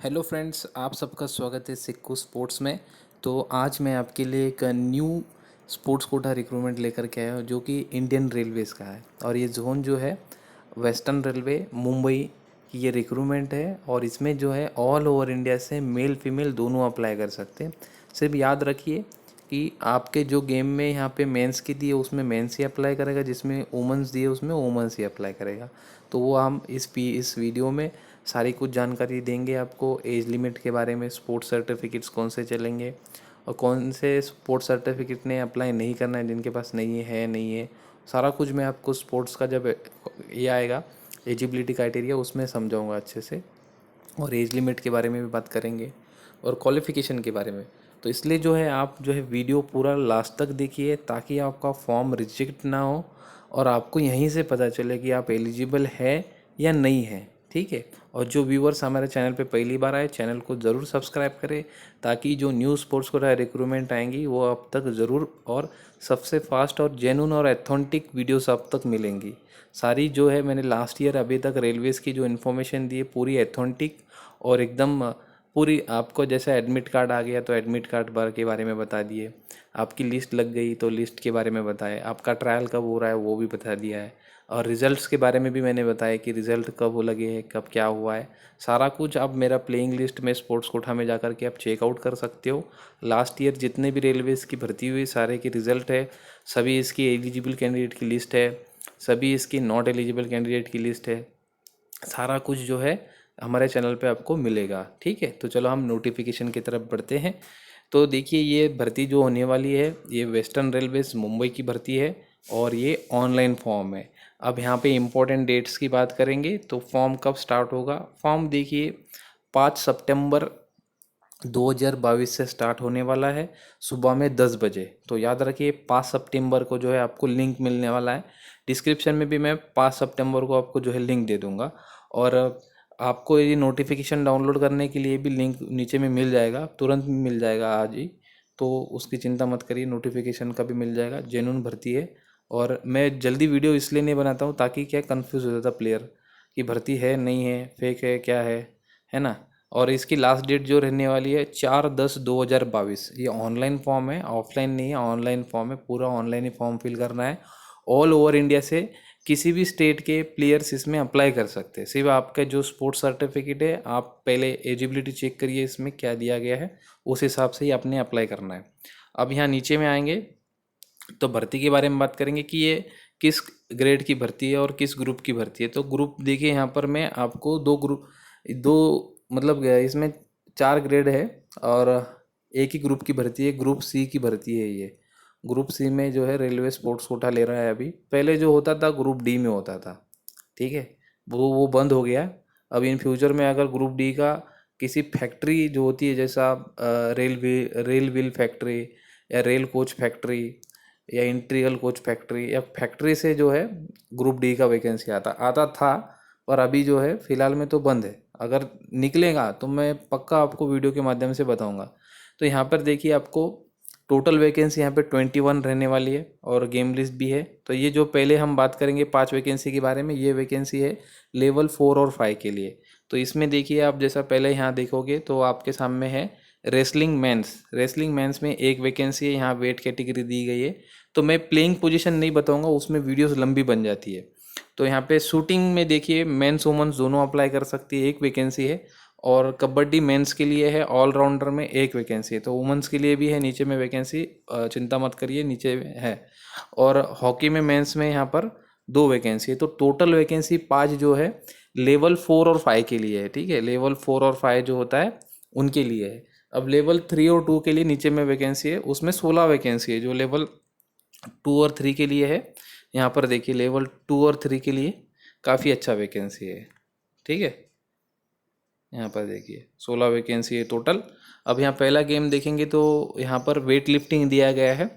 Hello friends, आप सबका स्वागत है सिक्कू स्पोर्ट्स में। तो आज मैं आपके लिए एक न्यू स्पोर्ट्स कोटा रिक्रूटमेंट लेकर के आया हूँ जो कि इंडियन रेलवेज़ का है। और ये जोन जो है वेस्टर्न रेलवे मुंबई की ये रिक्रूटमेंट है। और इसमें जो है ऑल ओवर इंडिया से मेल फीमेल दोनों अप्लाई कर सकते हैं। सिर्फ याद रखिए कि आपके जो गेम में यहाँ पे मेंस की दी है उसमें मेंस ही अप्लाई करेगा, जिसमें वुमेंस दी है उसमें वुमेंस ही अप्लाई करेगा। तो वो हम इस वीडियो में सारी कुछ जानकारी देंगे आपको। एज लिमिट के बारे में, स्पोर्ट्स सर्टिफिकेट्स कौन से चलेंगे और कौन से स्पोर्ट्स सर्टिफिकेट ने अप्लाई नहीं करना है जिनके पास नहीं है। सारा कुछ मैं आपको स्पोर्ट्स का जब ये आएगा एजिबिलिटी क्राइटेरिया उसमें समझाऊंगा अच्छे से। और एज लिमिट के बारे में भी बात करेंगे और क्वालिफ़िकेशन के बारे में। तो इसलिए जो है आप जो है वीडियो पूरा लास्ट तक देखिए ताकि आपका फॉर्म रिजेक्ट ना हो और आपको यहीं से पता चले कि आप एलिजिबल है या नहीं है। ठीक है। और जो व्यूअर्स हमारे चैनल पे पहली बार आए, चैनल को ज़रूर सब्सक्राइब करें ताकि जो न्यू स्पोर्ट्स को रिक्रूटमेंट आएंगी वो अब तक ज़रूर और सबसे फास्ट और जेन्युइन और एथेंटिक वीडियोस अब तक मिलेंगी। सारी जो है मैंने लास्ट ईयर अभी तक रेलवेज़ की जो इन्फॉर्मेशन दी है पूरी एथेंटिक और एकदम पूरी। आपको जैसे एडमिट कार्ड आ गया तो एडमिट कार्ड बार के बारे में बता दिए, आपकी लिस्ट लग गई तो लिस्ट के बारे में बताए, आपका ट्रायल कब हो रहा है वो भी बता दिया है। और रिज़ल्ट्स के बारे में भी मैंने बताया कि रिज़ल्ट कब हो लगे हैं, कब क्या हुआ है। सारा कुछ आप मेरा प्लेइंग लिस्ट में स्पोर्ट्स कोठा में जाकर के आप चेकआउट कर सकते हो। लास्ट ईयर जितने भी रेलवेज़ की भर्ती हुई सारे के रिज़ल्ट है, सभी इसकी एलिजिबल कैंडिडेट की लिस्ट है, सभी इसकी नॉट एलिजिबल कैंडिडेट की लिस्ट है। सारा कुछ जो है हमारे चैनल पे आपको मिलेगा। ठीक है, तो चलो हम नोटिफिकेशन की तरफ बढ़ते हैं। तो देखिए ये भर्ती जो होने वाली है ये वेस्टर्न रेलवेज मुंबई की भर्ती है और ये ऑनलाइन फॉर्म है। अब यहाँ पे इम्पोर्टेंट डेट्स की बात करेंगे तो फॉर्म कब स्टार्ट होगा। फॉर्म देखिए 5 सितंबर 2022 से स्टार्ट होने वाला है सुबह में 10 बजे। तो याद रखिए 5 सितंबर को जो है आपको लिंक मिलने वाला है। डिस्क्रिप्शन में भी मैं 5 सितंबर को आपको जो है लिंक दे दूंगा। और आपको ये नोटिफिकेशन डाउनलोड करने के लिए भी लिंक नीचे में मिल जाएगा, तुरंत मिल जाएगा आज ही। तो उसकी चिंता मत करिए, नोटिफिकेशन का भी मिल जाएगा। जेन्युइन भर्ती है। और मैं जल्दी वीडियो इसलिए नहीं बनाता हूँ ताकि क्या कंफ्यूज हो जाता प्लेयर कि भर्ती है नहीं है, फेक है क्या है ना। और इसकी लास्ट डेट जो रहने वाली है 4/10/2022। ये ऑनलाइन फॉर्म है, ऑफलाइन नहीं है, ऑनलाइन फॉर्म है। पूरा ऑनलाइन ही फॉर्म फिल करना है। ऑल ओवर इंडिया से किसी भी स्टेट के प्लेयर्स इसमें अप्लाई कर सकते हैं। सिर्फ आपका जो स्पोर्ट्स सर्टिफिकेट है आप पहले एजिबिलिटी चेक करिए इसमें क्या दिया गया है, उस हिसाब से ही आपने अप्लाई करना है। अब यहाँ नीचे में आएंगे तो भर्ती के बारे में बात करेंगे कि ये किस ग्रेड की भर्ती है और किस ग्रुप की भर्ती है। तो ग्रुप देखिए यहाँ पर मैं आपको दो मतलब इसमें 4 ग्रेड है और एक ही ग्रुप की भर्ती है। ग्रुप सी की भर्ती है ये। ग्रुप सी में जो है रेलवे स्पोर्ट्स कोटा ले रहा है अभी। पहले जो होता था ग्रुप डी में होता था। ठीक है, वो बंद हो गया। अब इन फ्यूचर में अगर ग्रुप डी का किसी फैक्ट्री जो होती है जैसा रेल व्हील फैक्ट्री या रेल कोच फैक्ट्री या इंटीरियल कोच फैक्ट्री या फैक्ट्री से जो है ग्रुप डी का वैकेंसी आता आता था। पर अभी जो है फ़िलहाल में तो बंद है। अगर निकलेगा तो मैं पक्का आपको वीडियो के माध्यम से बताऊंगा। तो यहाँ पर देखिए आपको टोटल वैकेंसी यहाँ पे 21 रहने वाली है और गेम लिस्ट भी है। तो ये जो पहले हम बात करेंगे 5 वैकेंसी के बारे में, ये वैकेंसी है लेवल 4 और 5 के लिए। तो इसमें देखिए आप जैसा पहले यहाँ देखोगे तो आपके सामने है रेसलिंग मेंस में एक वैकेंसी है। यहाँ वेट कैटेगरी दी गई है। तो मैं प्लेइंग पोजीशन नहीं बताऊंगा, उसमें वीडियोस लंबी बन जाती है। तो यहाँ पे शूटिंग में देखिए मेंस वुमेन्स दोनों अप्लाई कर सकती है, एक वैकेंसी है। और कबड्डी मेंस के लिए है, ऑलराउंडर में एक वैकेंसी है। तो वुमेन्स के लिए भी है नीचे में वैकेंसी, चिंता मत करिए नीचे है। और हॉकी में मेंस में यहाँ पर 2 वैकेंसी है। तो टोटल वैकेंसी 5 जो है लेवल 4 और 5 के लिए है। ठीक है, लेवल 4 और 5 जो होता है उनके लिए है। अब लेवल 3 और 2 के लिए नीचे में वैकेंसी है, उसमें 16 वैकेंसी है। जो लेवल 2 और 3 के लिए है, यहाँ पर देखिए लेवल 2 और 3 के लिए काफ़ी अच्छा वैकेंसी है। ठीक है, यहाँ पर देखिए 16 वैकेंसी है टोटल। अब यहाँ पहला गेम देखेंगे तो यहाँ पर वेट लिफ्टिंग दिया गया है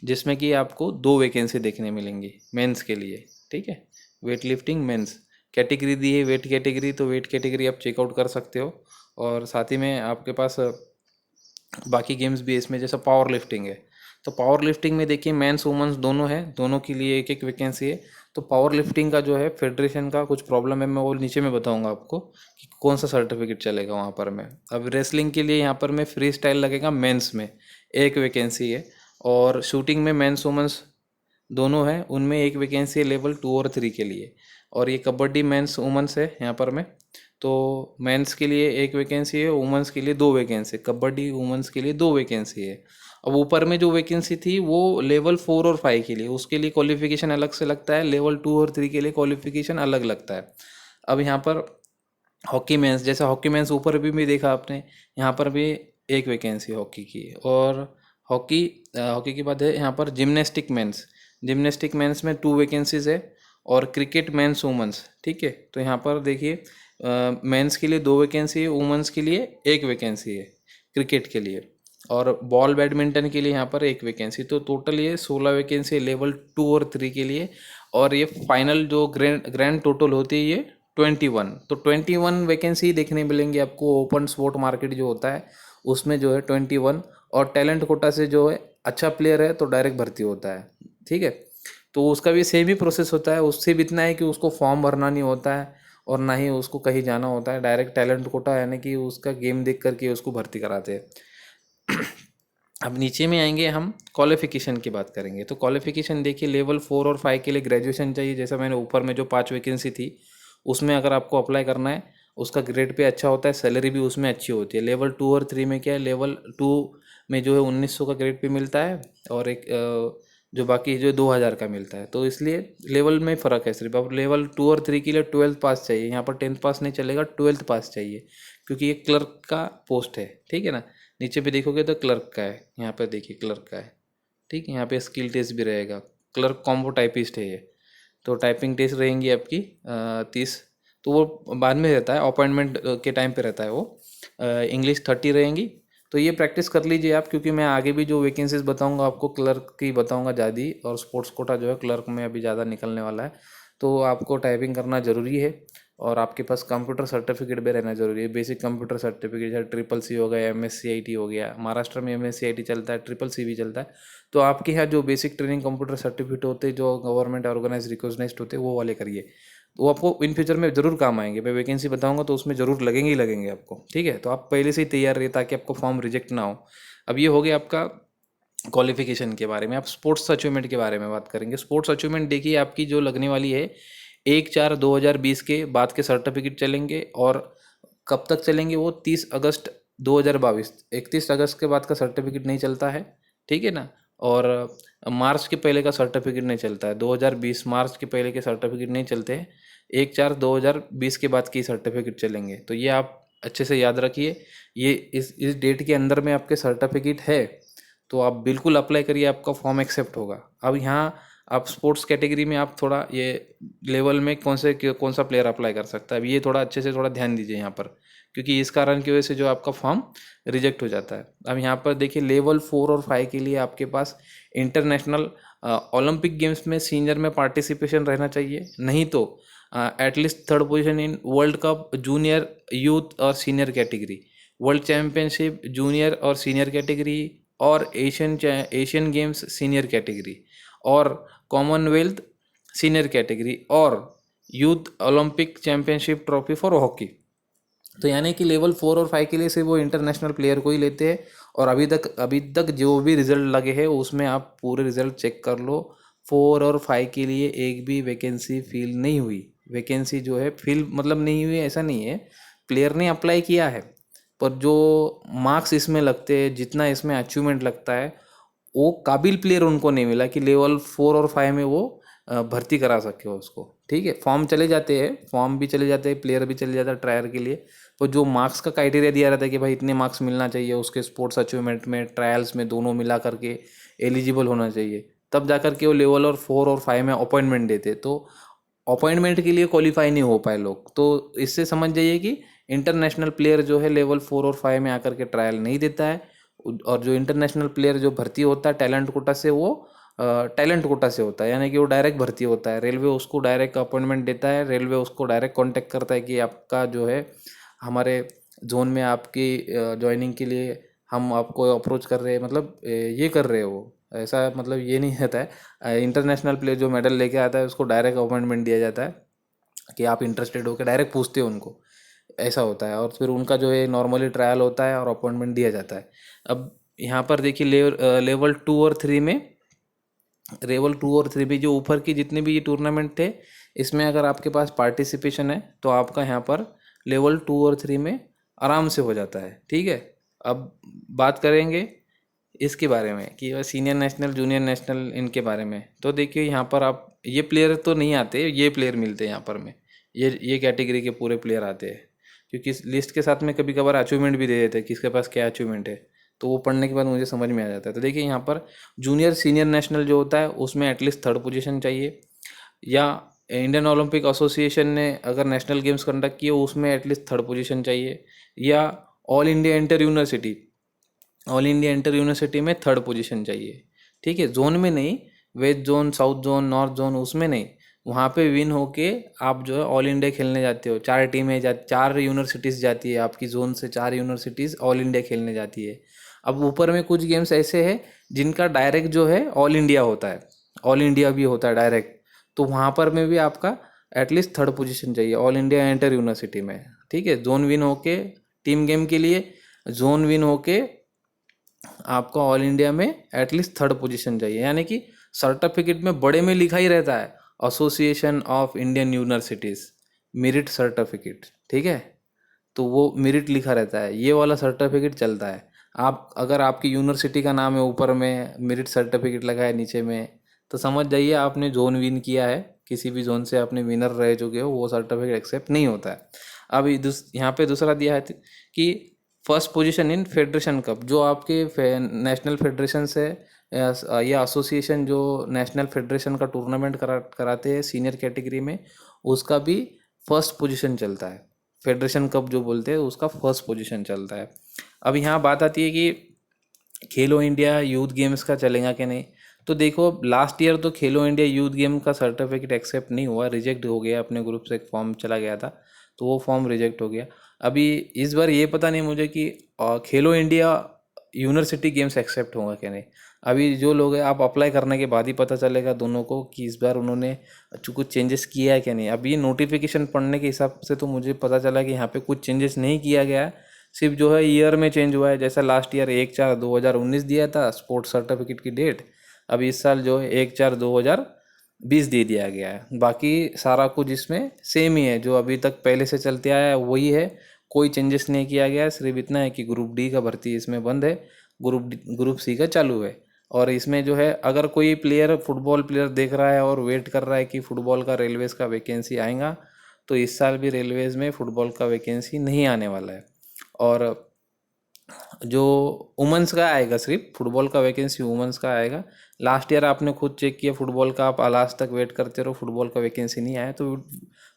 जिसमें कि आपको 2 वैकेंसी देखने मिलेंगी मेंस के लिए। ठीक है, वेट लिफ्टिंग मेंस कैटेगरी दी है वेट कैटेगरी। तो वेट कैटेगरी आप चेकआउट कर सकते हो। और साथ ही में आपके पास बाकी गेम्स भी इसमें जैसा पावर लिफ्टिंग है तो पावर लिफ्टिंग में देखिए मेंस वुमेंस दोनों है, दोनों के लिए एक एक वैकेंसी है। तो पावर लिफ्टिंग का जो है फेडरेशन का कुछ प्रॉब्लम है, मैं वो नीचे में बताऊंगा आपको कि कौन सा सर्टिफिकेट चलेगा वहाँ पर। मैं अब रेसलिंग के लिए यहाँ पर मैं फ्री स्टाइल लगेगा, मेंस में एक वैकेंसी है। और शूटिंग में मेंस वुमेंस दोनों हैं, उनमें एक वैकेंसी है लेवल 2 और 3 के लिए। और ये कबड्डी मेंस वुमेंस है यहाँ पर में। तो मेंस के लिए एक वैकेंसी है, वुमेंस के लिए 2 वैकेंसी, कबड्डी वुमेंस के लिए 2 वैकेंसी है। अब ऊपर में जो वैकेंसी थी वो लेवल 4 और 5 के लिए, उसके लिए क्वालिफिकेशन अलग से लगता है, लेवल 2 और 3 के लिए क्वालिफिकेशन अलग लगता है। अब यहाँ पर हॉकी मेंस, जैसे हॉकी मेंस ऊपर भी देखा आपने, यहाँ पर भी एक वैकेंसी हॉकी की। और हॉकी हॉकी की बात है यहाँ पर जिम्नास्टिक मेंस, जिम्नास्टिक मेंस में 2 वैकेंसीज है। और क्रिकेट मेंस वुमेंस, ठीक है। तो यहाँ पर देखिए मेंस के लिए 2 वैकेंसी है, वुमेंस के लिए एक वैकेंसी है क्रिकेट के लिए। और बॉल बैडमिंटन के लिए यहाँ पर एक वैकेंसी। तो टोटल ये 16 वैकेंसी है लेवल 2 और 3 के लिए। और ये फाइनल जो ग्रैंड टोटल होती है ये 21। तो 21 वैकेंसी देखने मिलेंगी आपको ओपन स्पोर्ट मार्केट जो होता है उसमें जो है 21। और टैलेंट कोटा से जो है अच्छा प्लेयर है तो डायरेक्ट भर्ती होता है, ठीक है। तो उसका भी सेम ही प्रोसेस होता है, उससे भी इतना है कि उसको फॉर्म भरना नहीं होता है और ना ही उसको कहीं जाना होता है, डायरेक्ट टैलेंट कोटा यानी कि उसका गेम देख करके उसको भर्ती कराते हैं। अब नीचे में आएंगे, हम क्वालिफिकेशन की बात करेंगे। तो क्वालिफिकेशन देखिए लेवल 4 और 5 के लिए ग्रेजुएशन चाहिए, जैसा मैंने ऊपर में जो 5 वैकेंसी थी उसमें अगर आपको अप्लाई करना है, उसका ग्रेड पे अच्छा होता है, सैलरी भी उसमें अच्छी होती है। लेवल 2 और 3 में क्या है, लेवल 2 में जो है 1900 का ग्रेड पे मिलता है और एक जो बाकी जो 2000 का मिलता है। तो इसलिए लेवल में फ़र्क है सिर्फ। अब लेवल 2 और 3 के लिए 12th पास चाहिए, यहाँ पर 10th पास नहीं चलेगा, 12th पास चाहिए, क्योंकि ये क्लर्क का पोस्ट है, ठीक है ना। नीचे पे देखोगे तो क्लर्क का है, यहाँ पर देखिए क्लर्क का है, ठीक है। यहाँ पे स्किल टेस्ट भी रहेगा, क्लर्क कॉम्बो टाइपिस्ट है ये। तो टाइपिंग टेस्ट रहेंगी आपकी 30। तो वो बाद में रहता है, अपॉइंटमेंट के टाइम पे रहता है वो। इंग्लिश 30 रहेंगी। तो ये प्रैक्टिस कर लीजिए आप, क्योंकि मैं आगे भी जो वैकेंसीज बताऊंगा आपको क्लर्क की बताऊंगा ज़्यादा, और स्पोर्ट्स कोटा जो है क्लर्क में अभी ज़्यादा निकलने वाला है। तो आपको टाइपिंग करना ज़रूरी है और आपके पास कंप्यूटर सर्टिफिकेट भी रहना ज़रूरी है। बेसिक कंप्यूटर सर्टिफिकेट जैसे ट्रिपल सी हो गया, MSCIT हो गया, महाराष्ट्र में MSCIT चलता है, ट्रिपल सी भी चलता है। तो आपके यहाँ जो बेसिक ट्रेनिंग कंप्यूटर सर्टिफिकेट होते हैं जो गवर्नमेंट ऑर्गेनाइज रिकॉग्नाइज्ड होते हैं वो वाले करिए, वो आपको इन फ्यूचर में ज़रूर काम आएंगे। मैं वैकेंसी बताऊंगा तो उसमें ज़रूर लगेंगे ही लगेंगे आपको, ठीक है। तो आप पहले से ही तैयार रहिए ताकि आपको फॉर्म रिजेक्ट ना हो। अब ये हो गया आपका क्वालिफिकेशन के बारे में। आप स्पोर्ट्स अचीवमेंट के बारे में बात करेंगे। स्पोर्ट्स अचीवमेंट देखिए आपकी जो लगने वाली है 1/4/2020 के बाद के सर्टिफिकेट चलेंगे। और कब तक चलेंगे वो 30 अगस्त 2022, 31 अगस्त के बाद का सर्टिफिकेट नहीं चलता है, ठीक है ना। और मार्च के पहले का सर्टिफिकेट नहीं चलता है, 2020 मार्च के पहले के सर्टिफिकेट नहीं चलते हैं, 1/4/2020 के बाद की सर्टिफिकेट चलेंगे। तो ये आप अच्छे से याद रखिए, ये इस डेट के अंदर में आपके सर्टिफिकेट है तो आप बिल्कुल अप्लाई करिए, आपका फॉर्म एक्सेप्ट होगा। अब यहाँ आप स्पोर्ट्स कैटेगरी में आप थोड़ा ये लेवल में कौन सा प्लेयर अप्लाई कर सकता है, अब ये थोड़ा अच्छे से थोड़ा ध्यान दीजिए यहाँ पर, क्योंकि इस कारण की वजह से जो आपका फॉर्म रिजेक्ट हो जाता है। अब यहाँ पर देखिए लेवल 4 और 5 के लिए आपके पास इंटरनेशनल ओलंपिक गेम्स में सीनियर में पार्टिसिपेशन रहना चाहिए, नहीं तो at least third position in world cup junior youth और senior category, world championship junior और सीनियर कैटेगरी, और एशियन गेम्स सीनियर कैटेगरी, और कॉमनवेल्थ सीनियर कैटेगरी, और youth Olympic championship trophy for hockey. तो यानी कि लेवल 4 और 5 के लिए सिर्फ वो इंटरनेशनल प्लेयर को ही लेते हैं। और अभी तक जो भी रिजल्ट लगे हैं उसमें आप पूरे रिजल्ट चेक कर लो, 4 और 5 के लिए एक भी वैकेंसी फिल नहीं हुई। वैकेंसी जो है फिल मतलब नहीं हुई ऐसा नहीं है, प्लेयर ने अप्लाई किया है, पर जो मार्क्स इसमें लगते हैं, जितना इसमें अचीवमेंट लगता है, वो काबिल प्लेयर उनको नहीं मिला कि लेवल 4 और 5 में वो भर्ती करा सके उसको, ठीक है। फॉर्म चले जाते हैं, फॉर्म भी चले जाते हैं, प्लेयर भी चले जाता है ट्रायल के लिए, तो जो मार्क्स का क्राइटेरिया दिया रहता है कि भाई इतने मार्क्स मिलना चाहिए उसके स्पोर्ट्स अचीवमेंट में, ट्रायल्स में, दोनों मिला करके एलिजिबल होना चाहिए, तब जा करके वो लेवल और 4 और 5 में अपॉइंटमेंट देते। तो अपॉइंटमेंट के लिए क्वालिफाई नहीं हो पाए लोग, तो इससे समझ जाइए कि इंटरनेशनल प्लेयर जो है लेवल 4 और 5 में आकर के ट्रायल नहीं देता है। और जो इंटरनेशनल प्लेयर जो भर्ती होता है टैलेंट कोटा से, वो टैलेंट कोटा से होता है, यानी कि वो डायरेक्ट भर्ती होता है, रेलवे उसको डायरेक्ट अपॉइंटमेंट देता है, रेलवे उसको डायरेक्ट कांटेक्ट करता है कि आपका जो है हमारे जोन में आपकी ज्वाइनिंग के लिए हम आपको अप्रोच कर रहे हैं, मतलब ये कर रहे हो, ऐसा मतलब ये नहीं रहता है। इंटरनेशनल प्लेयर जो मेडल लेके आता है उसको डायरेक्ट अपॉइंटमेंट दिया जाता है कि आप इंटरेस्टेड हो के डायरेक्ट पूछते हो उनको, ऐसा होता है। और फिर उनका जो है नॉर्मली ट्रायल होता है और अपॉइंटमेंट दिया जाता है। अब यहाँ पर देखिए लेवल 2 और 3 में, लेवल 2 और 3 भी जो ऊपर की जितने भी ये टूर्नामेंट थे, इसमें अगर आपके पास पार्टिसिपेशन है तो आपका यहाँ पर लेवल 2 और 3 में आराम से हो जाता है। ठीक है, अब बात करेंगे इसके बारे में कि वह सीनियर नेशनल जूनियर नेशनल इनके बारे में। तो देखिए यहाँ पर आप ये प्लेयर तो नहीं आते, ये प्लेयर मिलते हैं यहाँ पर में, ये कैटेगरी के पूरे प्लेयर आते हैं, क्योंकि इस लिस्ट के साथ में कभी कभार अचीवमेंट भी दे देते हैं किसके पास क्या अचीवमेंट है, तो वो पढ़ने के बाद मुझे समझ में आ जाता है। तो देखिए यहाँ पर जूनियर सीनियर नेशनल जो होता है उसमें एटलीस्ट थर्ड पोजीशन चाहिए, या इंडियन ओलंपिक एसोसिएशन ने अगर नेशनल गेम्स कंडक्ट किए उसमें एटलीस्ट थर्ड पोजीशन चाहिए, या all India inter university, all India inter university में थर्ड पोजीशन चाहिए। ठीक है, जोन में नहीं, west zone south zone north zone उसमें नहीं, वहाँ पे विन होके आप जो है ऑल इंडिया खेलने जाते हो। 4 टीमें 4 यूनिवर्सिटीज़ जाती है आपकी जोन से, 4 यूनिवर्सिटीज़ ऑल इंडिया खेलने जाती है। अब ऊपर में कुछ गेम्स ऐसे हैं जिनका डायरेक्ट जो है ऑल इंडिया होता है, ऑल इंडिया भी होता है डायरेक्ट, तो वहाँ पर में भी आपका एटलीस्ट थर्ड पोजीशन चाहिए ऑल इंडिया इंटर यूनिवर्सिटी में। ठीक है, जोन विन होके टीम गेम के लिए जोन विन होके आपको ऑल इंडिया में एटलीस्ट थर्ड पोजीशन चाहिए, यानी कि सर्टिफिकेट में बड़े में लिखा ही रहता है association of Indian universities merit certificate. ठीक है, तो वो मेरिट लिखा रहता है, ये वाला सर्टिफिकेट चलता है। आप अगर आपकी यूनिवर्सिटी का नाम है ऊपर में, मेरिट सर्टिफिकेट लगा है नीचे में, तो समझ जाइए आपने जोन विन किया है, किसी भी जोन से आपने विनर रह चुके हो, वो सर्टिफिकेट एक्सेप्ट नहीं होता है। अब यहाँ पे दूसरा दिया है कि first position in federation cup, जो आपके नेशनल फेडरेशन से या एसोसिएशन जो नेशनल फेडरेशन का टूर्नामेंट कराते हैं सीनियर कैटेगरी में, उसका भी फर्स्ट पोजीशन चलता है। फेडरेशन कप जो बोलते हैं उसका फर्स्ट पोजीशन चलता है। अब यहाँ बात आती है कि खेलो इंडिया यूथ गेम्स का चलेगा कि नहीं। तो देखो लास्ट ईयर तो खेलो इंडिया यूथ गेम का सर्टिफिकेट एक्सेप्ट नहीं हुआ, रिजेक्ट हो गया, अपने ग्रुप से एक फॉर्म चला गया था तो वो फॉर्म रिजेक्ट हो गया। अभी इस बार ये पता नहीं मुझे कि खेलो इंडिया यूनिवर्सिटी गेम्स एक्सेप्ट होगा कि नहीं। अभी जो लोग हैं आप अप्लाई करने के बाद ही पता चलेगा दोनों को कि इस बार उन्होंने कुछ चेंजेस किया है कि नहीं। अभी नोटिफिकेशन पढ़ने के हिसाब से तो मुझे पता चला कि यहाँ पे कुछ चेंजेस नहीं किया गया है, सिर्फ जो है ईयर में चेंज हुआ है। जैसा लास्ट ईयर 1/4/2019 दिया था स्पोर्ट्स सर्टिफिकेट की डेट, अब इस साल जो है 1/4/2020 दे दिया गया है। बाकी सारा कुछ इसमें सेम ही है, जो अभी तक पहले से चलते आया है वही है, कोई चेंजेस नहीं किया गया है। सिर्फ इतना है कि ग्रुप डी का भर्ती इसमें बंद है, ग्रुप सी का चालू है। और इसमें जो है अगर कोई प्लेयर फुटबॉल प्लेयर देख रहा है और वेट कर रहा है कि फ़ुटबॉल का रेलवेज़ का वैकेंसी आएगा, तो इस साल भी रेलवेज़ में फ़ुटबॉल का वैकेंसी नहीं आने वाला है। और जो वुमेंस का आएगा, सिर्फ फुटबॉल का वैकेंसी वुमेंस का आएगा। लास्ट ईयर आपने खुद चेक किया फुटबॉल का, आप लास्ट तक वेट करते रहो, फुटबॉल का वैकेंसी नहीं आया, तो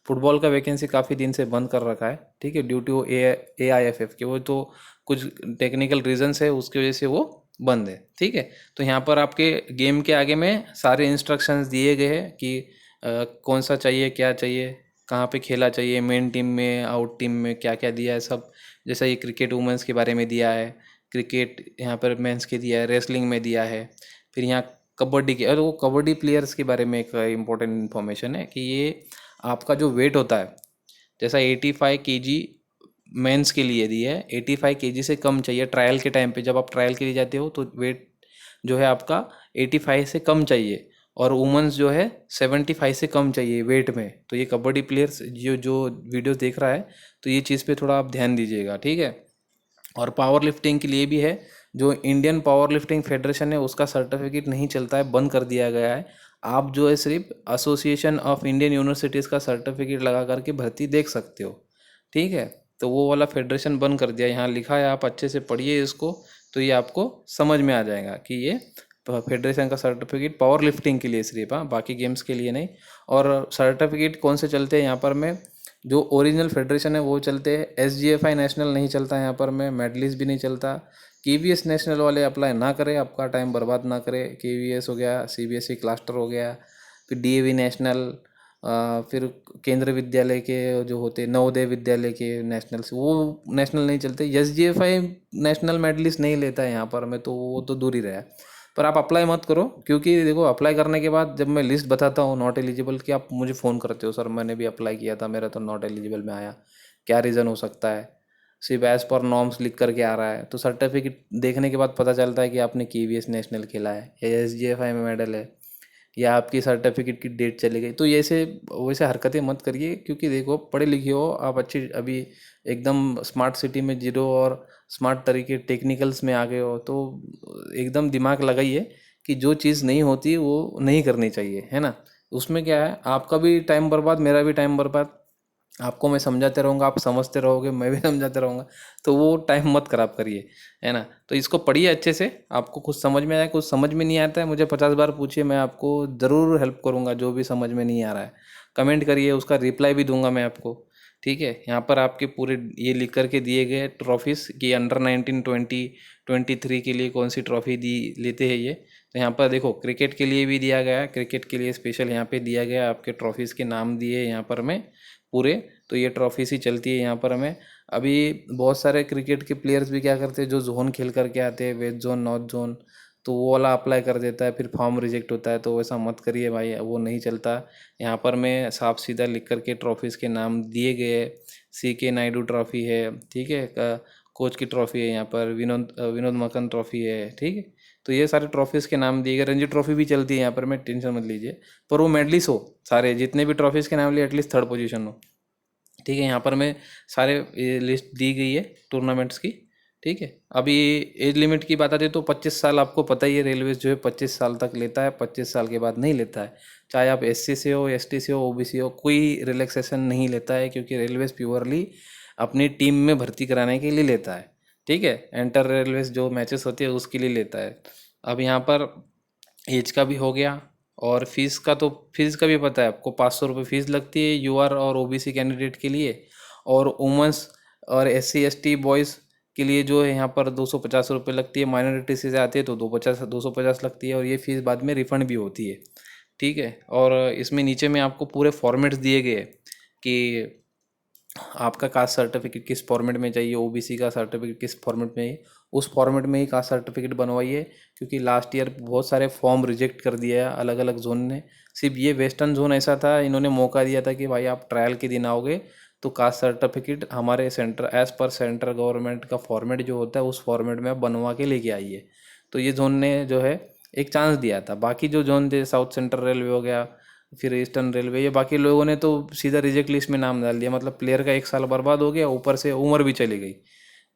फुटबॉल का वैकेंसी काफ़ी दिन से बंद कर रखा है। ठीक है, ड्यू टू AIFF के, वो तो कुछ टेक्निकल रीजंस है उसकी वजह से वो बंद है। ठीक है, तो यहाँ पर आपके गेम के आगे में सारे इंस्ट्रक्शंस दिए गए हैं कि कौन सा चाहिए, क्या चाहिए, कहाँ पे खेला चाहिए, मेन टीम में आउट टीम में क्या क्या दिया है सब। जैसा ये क्रिकेट वुमेंस के बारे में दिया है, क्रिकेट यहाँ पर मेंस के दिया है, रेसलिंग में दिया है, फिर यहाँ कबड्डी के, और वो कबड्डी प्लेयर्स के बारे में एक इम्पोर्टेंट इन्फॉर्मेशन है कि ये आपका जो वेट होता है, जैसा 85 kg मेंस के लिए दिया है, 85 kg से कम चाहिए ट्रायल के टाइम पे। जब आप ट्रायल के लिए जाते हो तो वेट जो है आपका 85 से कम चाहिए, और वुमेंस जो है 75 से कम चाहिए वेट में। तो ये कबड्डी प्लेयर्स जो जो वीडियोस देख रहा है तो ये चीज़ पे थोड़ा आप ध्यान दीजिएगा। ठीक है, और पावर लिफ्टिंग के लिए भी है, जो इंडियन पावर लिफ्टिंग फेडरेशन है उसका सर्टिफिकेट नहीं चलता है, बंद कर दिया गया है। आप जो है सिर्फ एसोसिएशन ऑफ इंडियन यूनिवर्सिटीज़ का सर्टिफिकेट लगा करके भर्ती देख सकते हो। ठीक है, तो वो वाला फेडरेशन बंद कर दिया, यहाँ लिखा है, आप अच्छे से पढ़िए इसको, तो ये आपको समझ में आ जाएगा कि ये फेडरेशन का सर्टिफिकेट पावर लिफ्टिंग के लिए सिर्फ, हाँ, बाकी गेम्स के लिए नहीं। और सर्टिफिकेट कौन से चलते हैं यहाँ पर में, जो ओरिजिनल फेडरेशन है वो चलते हैं। SGFI नेशनल नहीं चलता यहाँ पर में, मेडलिस्ट भी नहीं चलता। KVS नेशनल वाले अप्लाई ना करें, आपका टाइम बर्बाद ना करें। KVS हो गया, CBSE क्लस्टर हो गया, फिर DAV नेशनल, फिर केंद्र विद्यालय के जो होते नवोदय विद्यालय के नेशनल से, वो नेशनल नहीं चलते। SGFI नेशनल मेडलिस्ट नहीं लेता है यहाँ पर में, तो वो तो दूर ही रहा। पर आप अप्लाई मत करो, क्योंकि देखो अप्लाई करने के बाद जब मैं लिस्ट बताता हूँ नॉट एलिजिबल की, आप मुझे फ़ोन करते हो सर मैंने भी अप्लाई किया था, मेरा तो नॉट एलिजिबल में आया, क्या रीज़न हो सकता है, सिर्फ एज़ पर नॉर्म्स लिख करके आ रहा है। तो सर्टिफिकेट देखने के बाद पता चलता है कि आपने KVS नेशनल खेला है या SGFI में मेडल है या आपकी सर्टिफिकेट की डेट चली गई। तो ये ऐसे वैसे हरकतें मत करिए, क्योंकि देखो पढ़े लिखे हो आप, अच्छी अभी एकदम स्मार्ट सिटी में जीरो और स्मार्ट तरीके टेक्निकल्स में आ गए हो, तो एकदम दिमाग लगाइए कि जो चीज़ नहीं होती वो नहीं करनी चाहिए, है ना। उसमें क्या है, आपका भी टाइम बर्बाद, मेरा भी टाइम बर्बाद, आपको मैं समझाते रहूँगा, आप समझते रहोगे, मैं भी समझाते रहूँगा, तो वो टाइम मत खराब करिए, है ना। तो इसको पढ़िए अच्छे से, आपको कुछ समझ में आए, कुछ समझ में नहीं आता है मुझे 50 बार पूछिए, मैं आपको ज़रूर हेल्प करूँगा, जो भी समझ में नहीं आ रहा है कमेंट करिए, उसका रिप्लाई भी दूंगा मैं आपको। ठीक है, यहाँ पर आपके पूरे ये लिख करके दिए गए ट्रॉफीज़ कि अंडर 19, 20, 23 के लिए कौन सी ट्रॉफी दी लेते हैं ये। तो यहाँ पर देखो क्रिकेट के लिए भी दिया गया है, क्रिकेट के लिए स्पेशल यहाँ पे दिया गया, आपके ट्रॉफीज़ के नाम दिए यहाँ पर मैं पूरे। तो ये ट्रॉफी सी चलती है यहाँ पर हमें। अभी बहुत सारे क्रिकेट के प्लेयर्स भी क्या करते हैं, जो जोन खेल करके आते हैं, वेस्ट जोन, नॉर्थ जोन, तो वो वाला अप्लाई कर देता है, फिर फॉर्म रिजेक्ट होता है। तो वैसा मत करिए भाई, वो नहीं चलता। यहाँ पर मैं साफ सीधा लिख करके ट्रॉफीज़ के नाम दिए गए, CK नायडू ट्रॉफी है, ठीक है, कोच की ट्रॉफी है, यहाँ पर विनोद विनोद मकन ट्रॉफी है, ठीक है। तो ये सारे ट्रॉफीज़ के नाम दिए गए, रणजी ट्रॉफी भी चलती है यहाँ पर, मैं टेंशन मत लीजिए, पर वो मेडलिस्ट हो, सारे जितने भी ट्रॉफीज़ के नाम लिए एटलीस्ट थर्ड पोजीशन हो। ठीक है, यहाँ पर मैं सारे ये लिस्ट दी गई है टूर्नामेंट्स की। ठीक है, अभी एज लिमिट की बात आती है तो 25 साल, आपको पता ही है रेलवेज जो है 25 साल तक लेता है, 25 साल के बाद नहीं लेता है। चाहे आप SC से हो, ST से हो, OBC हो, कोई रिलैक्सेशन नहीं लेता है, क्योंकि रेलवेज प्योरली अपनी टीम में भर्ती कराने के लिए लेता है। ठीक है, इंटर रेलवेज जो मैचेस होते हैं उसके लिए लेता है। अब यहाँ पर एज का भी हो गया, और फीस का तो फीस का भी पता है आपको, 500 रुपये फीस लगती है UR और OBC कैंडिडेट के लिए, और वुमेंस और SC ST बॉयज़ के लिए जो है यहाँ पर 250 रुपये लगती है। माइनॉरिटी से आती है तो 250 लगती है, और ये फीस बाद में रिफंड भी होती है। ठीक है, और इसमें नीचे में आपको पूरे फॉर्मेट्स दिए गए हैं कि आपका कास्ट सर्टिफिकेट किस फॉर्मेट में चाहिए, OBC का सर्टिफिकेट किस फॉर्मेट में है, उस फॉर्मेट में ही कास्ट सर्टिफिकेट बनवाइए। क्योंकि लास्ट ईयर बहुत सारे फॉर्म रिजेक्ट कर दिया है अलग अलग जोन ने, सिर्फ ये वेस्टर्न जोन ऐसा था, इन्होंने मौका दिया था कि भाई आप ट्रायल के दिन आओगे तो कास्ट सर्टिफिकेट हमारे centre as per central government का फॉर्मेट जो होता है उस फॉर्मेट में आप बनवा के लेके आइए। तो ये जोन ने जो है एक चांस दिया था। बाकी जो जोन थे, साउथ सेंट्रल रेलवे हो गया, फिर ईस्टर्न रेलवे, ये बाकी लोगों ने तो सीधा रिजेक्ट लिस्ट में नाम डाल दिया, मतलब प्लेयर का 1 साल बर्बाद हो गया, ऊपर से उम्र भी चली गई।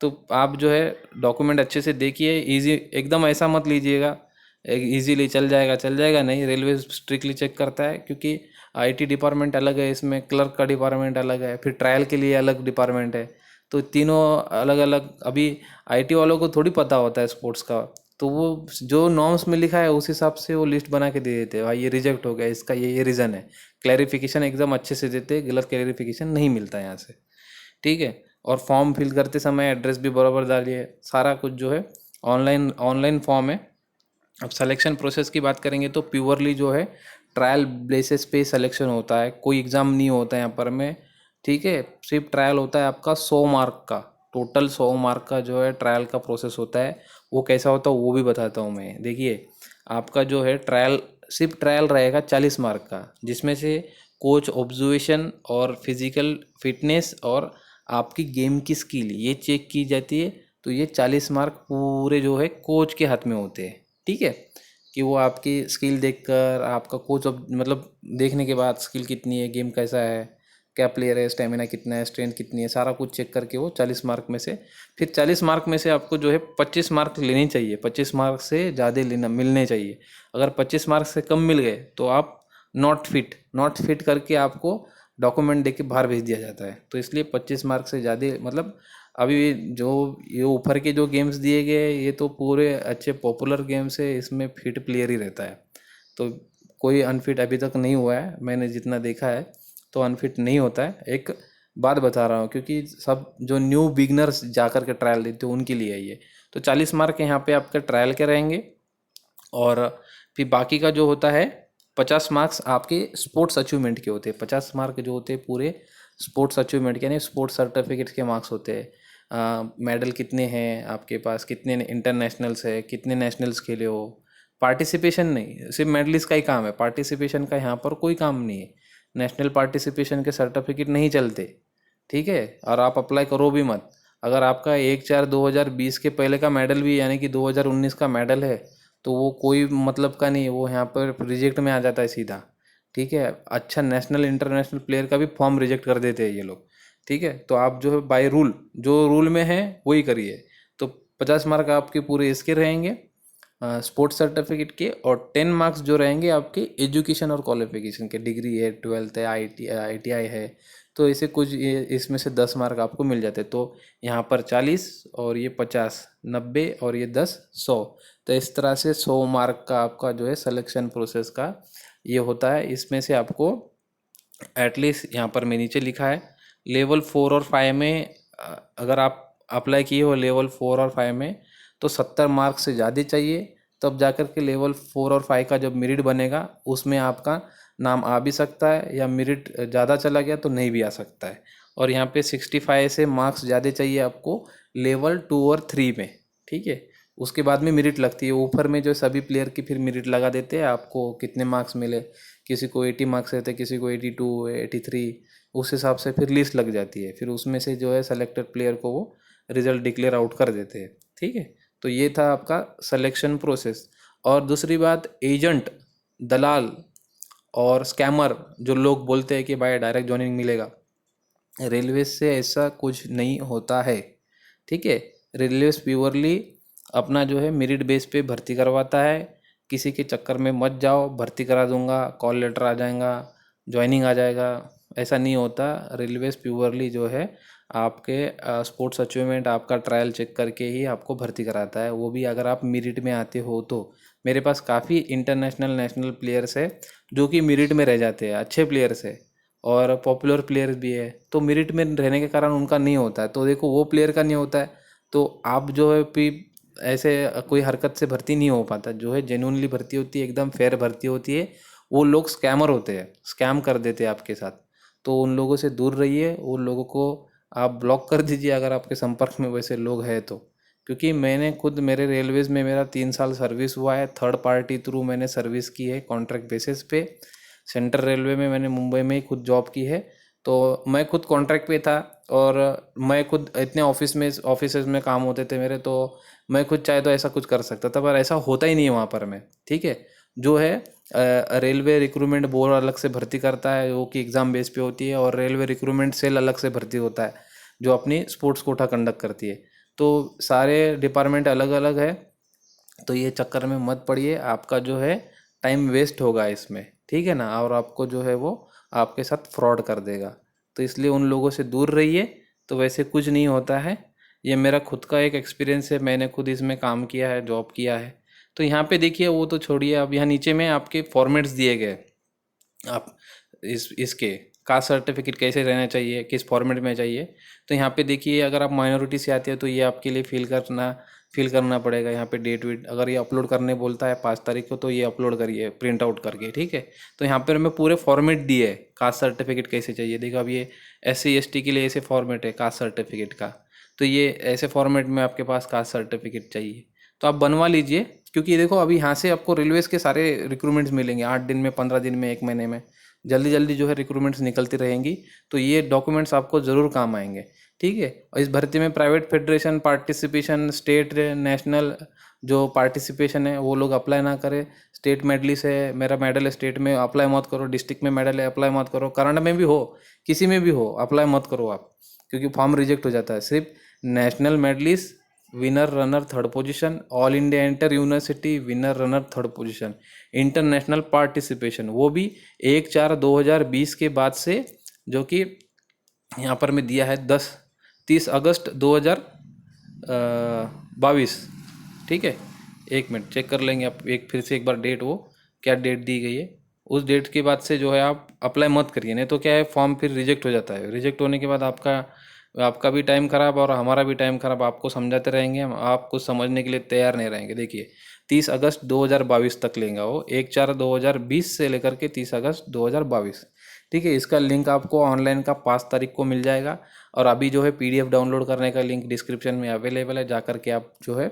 तो आप जो है डॉक्यूमेंट अच्छे से देखिए, इजी एकदम ऐसा मत लीजिएगा इजीली चल जाएगा नहीं, रेलवे स्ट्रिक्टली चेक करता है, क्योंकि IT डिपार्टमेंट अलग है, इसमें क्लर्क का डिपार्टमेंट अलग है, फिर ट्रायल के लिए अलग डिपार्टमेंट है। तो तीनों अलग अलग, अभी IT वालों को थोड़ी पता होता है स्पोर्ट्स का, तो वो जो नॉर्म्स में लिखा है उस हिसाब से वो लिस्ट बना के दे देते हैं, भाई ये रिजेक्ट हो गया, इसका ये रीज़न है। क्लैरिफिकेशन एकदम अच्छे से देते हैं, गलत क्लैरिफिकेशन नहीं मिलता है यहाँ से। ठीक है, और फॉर्म फिल करते समय एड्रेस भी बराबर डालिए, सारा कुछ जो है ऑनलाइन ऑनलाइन फॉर्म है। अब सिलेक्शन प्रोसेस की बात करेंगे तो प्योरली जो है ट्रायल बेसिस पे सिलेक्शन होता है, कोई एग्ज़ाम नहीं होता है यहाँ पर में। ठीक है, सिर्फ ट्रायल होता है आपका 100 मार्क का, टोटल 100 मार्क का जो है ट्रायल का प्रोसेस होता है। वो कैसा होता है वो भी बताता हूँ मैं। देखिए, आपका जो है ट्रायल, सिर्फ ट्रायल रहेगा 40 मार्क का, जिसमें से कोच ऑब्जर्वेशन और फिजिकल फिटनेस और आपकी गेम की स्किल ये चेक की जाती है। तो ये 40 मार्क पूरे जो है कोच के हाथ में होते हैं। ठीक है, कि वो आपकी स्किल देखकर, आपका कोच मतलब देखने के बाद स्किल कितनी है, गेम कैसा है, क्या प्लेयर है, स्टेमिना कितना है, स्ट्रेंथ कितनी है, सारा कुछ चेक करके वो 40 मार्क में से, फिर 40 मार्क में से आपको जो है 25 मार्क लेने चाहिए, 25 मार्क से ज़्यादा लेना मिलने चाहिए। अगर 25 मार्क से कम मिल गए तो आप नॉट फिट करके आपको डॉक्यूमेंट दे के बाहर भेज दिया जाता है। तो इसलिए 25 मार्क से ज़्यादा मतलब, अभी जो ये ऊपर के जो गेम्स दिए गए ये तो पूरे अच्छे पॉपुलर गेम्स है, इसमें फिट प्लेयर ही रहता है। तो कोई अनफिट अभी तक नहीं हुआ है, मैंने जितना देखा है तो अनफिट नहीं होता है। एक बात बता रहा हूँ, क्योंकि सब जो न्यू बिगनर्स जाकर के ट्रायल देते हैं उनके लिए है ये। तो 40 मार्क यहाँ पे आपके ट्रायल के रहेंगे, और फिर बाकी का जो होता है 50 मार्क्स आपके स्पोर्ट्स अचीवमेंट के होते हैं। 50 मार्क जो होते हैं पूरे स्पोर्ट्स अचीवमेंट के, यानी स्पोर्ट्स सर्टिफिकेट के मार्क्स होते हैं। मेडल कितने हैं आपके पास, कितने इंटरनेशनल्स है, कितने नेशनल्स खेले हो, पार्टिसिपेशन नहीं, सिर्फ मेडलिस्ट का ही काम है, पार्टिसिपेशन का यहाँ पर कोई काम नहीं है। नेशनल पार्टिसिपेशन के सर्टिफिकेट नहीं चलते, ठीक है। और आप अप्लाई करो भी मत। अगर आपका 1/4/2020 के पहले का मेडल भी यानी कि 2019 का मेडल है तो वो कोई मतलब का नहीं है, वो यहाँ पर रिजेक्ट में आ जाता है सीधा, ठीक है। अच्छा नेशनल इंटरनेशनल प्लेयर का भी फॉर्म रिजेक्ट कर देते हैं ये लोग, ठीक है। तो आप जो है बाय रूल, जो रूल में है वही करिए। तो 50 मार्क आपके पूरे इसके रहेंगे स्पोर्ट्स सर्टिफिकेट के, और 10 मार्क्स जो रहेंगे आपके एजुकेशन और क्वालिफिकेशन के, डिग्री है, 12th है, ITI है, तो इसे कुछ इसमें से 10 मार्क आपको मिल जाते हैं। तो यहाँ पर 40 और ये 50, 90 और ये 10, 100। तो इस तरह से 100 मार्क का आपका जो है सिलेक्शन प्रोसेस का ये होता है। इसमें से आपको एटलीस्ट यहाँ पर मैं नीचे लिखा है लेवल 4 और 5 में अगर आप अप्लाई किए हो लेवल 4 और 5 में तो 70 मार्क्स से ज़्यादा चाहिए, तब जाकर के लेवल 4 और 5 का जब मेरिट बनेगा उसमें आपका नाम आ भी सकता है, या मेरिट ज़्यादा चला गया तो नहीं भी आ सकता है। और यहाँ पे 65 से मार्क्स ज़्यादा चाहिए आपको लेवल 2 और 3 में, ठीक है। उसके बाद में मेरिट लगती है ऊपर में, जो सभी प्लेयर की फिर मेरिट लगा देते हैं आपको कितने मार्क्स मिले, किसी को 80 मार्क्स रहते हैं, किसी को 82, 83, उस हिसाब से फिर लिस्ट लग जाती है। फिर उसमें से जो है सेलेक्टेड प्लेयर को वो रिजल्ट डिक्लेयर आउट कर देते हैं, ठीक है। तो ये था आपका सिलेक्शन प्रोसेस। और दूसरी बात, एजेंट, दलाल और स्कैमर जो लोग बोलते हैं कि भाई डायरेक्ट जॉइनिंग मिलेगा, रेलवे से ऐसा कुछ नहीं होता है, ठीक है। रेलवे प्योरली अपना जो है मेरिट बेस पे भर्ती करवाता है। किसी के चक्कर में मत जाओ, भर्ती करा दूंगा, कॉल लेटर आ जाएगा, ज्वाइनिंग आ जाएगा, ऐसा नहीं होता। रेलवेज प्योरली जो है आपके स्पोर्ट्स अचीवमेंट, आपका ट्रायल चेक करके ही आपको भर्ती कराता है, वो भी अगर आप मेरिट में आते हो तो। मेरे पास काफ़ी इंटरनेशनल नेशनल प्लेयर्स है जो कि मेरिट में रह जाते हैं, अच्छे प्लेयर्स है और पॉपुलर प्लेयर भी है, तो मेरिट में रहने के कारण उनका नहीं होता है। तो देखो वो प्लेयर का नहीं होता है तो आप जो है फिर ऐसे कोई हरकत से भर्ती नहीं हो पाता। जो है जेन्युइनली भर्ती होती है, एकदम फेयर भर्ती होती है। वो लोग स्कैमर होते हैं, स्कैम कर देते हैं आपके साथ, तो उन लोगों से दूर रहिए। उन लोगों को आप ब्लॉक कर दीजिए अगर आपके संपर्क में वैसे लोग हैं तो। क्योंकि मैंने खुद, मेरे रेलवेज़ में मेरा 3 साल सर्विस हुआ है, थर्ड पार्टी थ्रू मैंने सर्विस की है कॉन्ट्रैक्ट बेसिस पे। सेंट्रल रेलवे में मैंने मुंबई में ही खुद जॉब की है, तो मैं खुद कॉन्ट्रैक्ट पे था। और मैं खुद इतने ऑफिसेज में काम होते थे मेरे, तो मैं खुद चाहे तो ऐसा कुछ कर सकता था, पर ऐसा होता ही नहीं है वहाँ पर मैं, ठीक है। जो है रेलवे रिक्रूटमेंट बोर्ड अलग से भर्ती करता है, वो कि एग्ज़ाम बेस पे होती है, और रेलवे रिक्रूटमेंट सेल अलग से भर्ती होता है जो अपनी स्पोर्ट्स कोटा कंडक्ट करती है। तो सारे डिपार्टमेंट अलग अलग है, तो ये चक्कर में मत पड़िए, आपका जो है टाइम वेस्ट होगा इसमें, ठीक है ना। और आपको जो है वो आपके साथ फ्रॉड कर देगा, तो इसलिए उन लोगों से दूर रहिए। तो वैसे कुछ नहीं होता है, ये मेरा खुद का एक एक्सपीरियंस है, मैंने खुद इसमें काम किया है, जॉब किया है। तो यहाँ पे देखिए, वो तो छोड़िए, अब यहाँ नीचे में आपके फॉर्मेट्स दिए गए। आप इसके कास्ट सर्टिफिकेट कैसे रहना चाहिए, किस फॉर्मेट में चाहिए, तो यहाँ पे देखिए, अगर आप माइनॉरिटी से आते हैं तो ये आपके लिए फिल करना पड़ेगा। यहाँ पे डेट वेट, अगर ये अपलोड करने बोलता है 5 तारीख को, तो ये अपलोड करिए प्रिंट आउट करके, ठीक है। तो यहाँ पर मैं पूरे फॉर्मेट दिए है कास्ट सर्टिफिकेट कैसे चाहिए। देखो अब ये SC ST के लिए ऐसे फॉर्मेट है कास्ट सर्टिफिकेट का, तो ये ऐसे फॉर्मेट में आपके पास कास्ट सर्टिफिकेट चाहिए, तो आप बनवा लीजिए। क्योंकि देखो अभी यहाँ से आपको रेलवेज़ के सारे रिक्रूटमेंट्स मिलेंगे 8 दिन में, 15 दिन में, 1 महीने में, जल्दी जल्दी जो है रिक्रूटमेंट्स निकलती रहेंगी, तो ये डॉक्यूमेंट्स आपको ज़रूर काम आएंगे, ठीक है। और इस भर्ती में private federation participation, state national जो पार्टिसिपेशन है वो लोग अप्लाई ना करें। स्टेट मेडलिस्ट है, मेरा मेडल है स्टेट में, अप्लाई मत करो। डिस्ट्रिक्ट में मेडल है, अप्लाई मत करो। करंट में भी हो, किसी में भी हो, अप्लाई मत करो आप, क्योंकि फॉर्म रिजेक्ट हो जाता है। सिर्फ national medalist, winner runner third position, all India inter university winner runner third position, international participation, वो भी 1/4/2020 के बाद से, जो कि यहाँ पर मैं दिया है 30 अगस्त 2022, ठीक है। 1 मिनट चेक कर लेंगे आप, फिर से एक बार डेट, वो क्या डेट दी गई है, उस डेट के बाद से जो है आप अप्लाई मत करिए, नहीं तो क्या है फॉर्म फिर रिजेक्ट हो जाता है। रिजेक्ट होने के बाद आपका आपका भी टाइम खराब और हमारा भी टाइम खराब। आपको समझाते रहेंगे हम, आप कुछ समझने के लिए तैयार नहीं रहेंगे। देखिए 30 अगस्त 2022 तक लेंगे वो, 1/4/2020 से लेकर के 30 अगस्त 2022, ठीक है। इसका लिंक आपको ऑनलाइन का 5 तारीख को मिल जाएगा, और अभी जो है PDF डाउनलोड करने का लिंक डिस्क्रिप्शन में अवेलेबल है, जा कर के आप जो है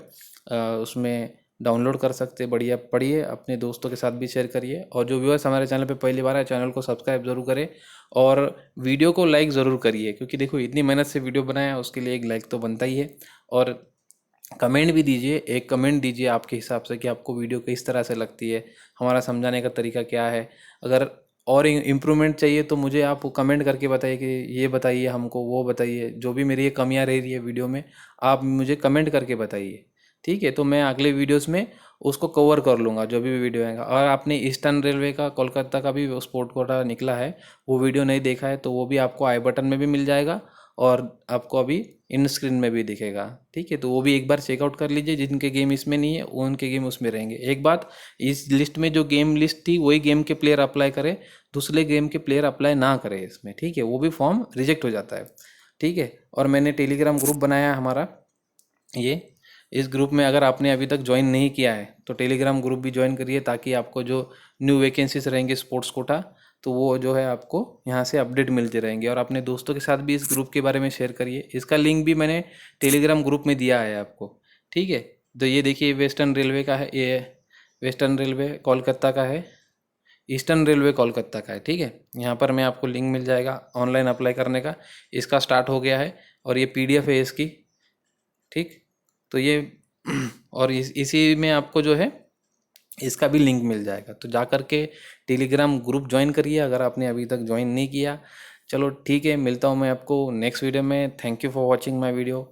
उसमें डाउनलोड कर सकते हैं। बढ़िया पढ़िए, अपने दोस्तों के साथ भी शेयर करिए, और जो व्यूअर्स हमारे चैनल पे पहली बार है, चैनल को सब्सक्राइब ज़रूर करें और वीडियो को लाइक ज़रूर करिए, क्योंकि देखो इतनी मेहनत से वीडियो बनाया, उसके लिए एक लाइक तो बनता ही है। और कमेंट भी दीजिए, एक कमेंट दीजिए आपके हिसाब से कि आपको वीडियो किस तरह से लगती है, हमारा समझाने का तरीका क्या है। अगर और इम्प्रूवमेंट चाहिए तो मुझे आप कमेंट करके बताइए कि ये बताइए हमको, वो बताइए, जो भी मेरी ये कमियां रह रही है वीडियो में, आप मुझे कमेंट करके बताइए। ठीक है, तो मैं अगले वीडियोस में उसको कवर कर लूँगा, जो भी वीडियो आएगा। और आपने ईस्टर्न रेलवे का कोलकाता का भी स्पोर्ट कोटा निकला है, वो वीडियो नहीं देखा है तो वो भी आपको आई बटन में भी मिल जाएगा, और आपको अभी इन स्क्रीन में भी दिखेगा। ठीक है, तो वो भी एक बार चेकआउट कर लीजिए। जिनके गेम इसमें नहीं है वो उनके गेम उसमें रहेंगे। एक बात, इस लिस्ट में जो गेम लिस्ट थी वही गेम के प्लेयर अप्लाई करें, दूसरे गेम के प्लेयर अप्लाई ना करें इसमें। ठीक है, वो भी फॉर्म रिजेक्ट हो जाता है। ठीक है, और मैंने टेलीग्राम ग्रुप बनाया है हमारा, ये इस ग्रुप में अगर आपने अभी तक ज्वाइन नहीं किया है तो टेलीग्राम ग्रुप भी ज्वाइन करिए, ताकि आपको जो न्यू वैकेंसीज रहेंगे स्पोर्ट्स कोटा, तो वो जो है आपको यहाँ से अपडेट मिलते रहेंगे। और अपने दोस्तों के साथ भी इस ग्रुप के बारे में शेयर करिए। इसका लिंक भी मैंने टेलीग्राम ग्रुप में दिया है आपको। ठीक है, तो ये देखिए वेस्टर्न रेलवे का है, ये वेस्टर्न रेलवे कोलकाता का है, ईस्टर्न रेलवे कोलकाता का है। ठीक है, यहाँ पर मैं आपको लिंक मिल जाएगा ऑनलाइन अप्लाई करने का। इसका स्टार्ट हो गया है, और ये पीडीएफ है इसकी। ठीक, तो ये और इसी में आपको जो है इसका भी लिंक मिल जाएगा, तो जा कर के टेलीग्राम ग्रुप ज्वाइन करिए अगर आपने अभी तक ज्वाइन नहीं किया। चलो ठीक है, मिलता हूँ मैं आपको नेक्स्ट वीडियो में। Thank you for watching my video.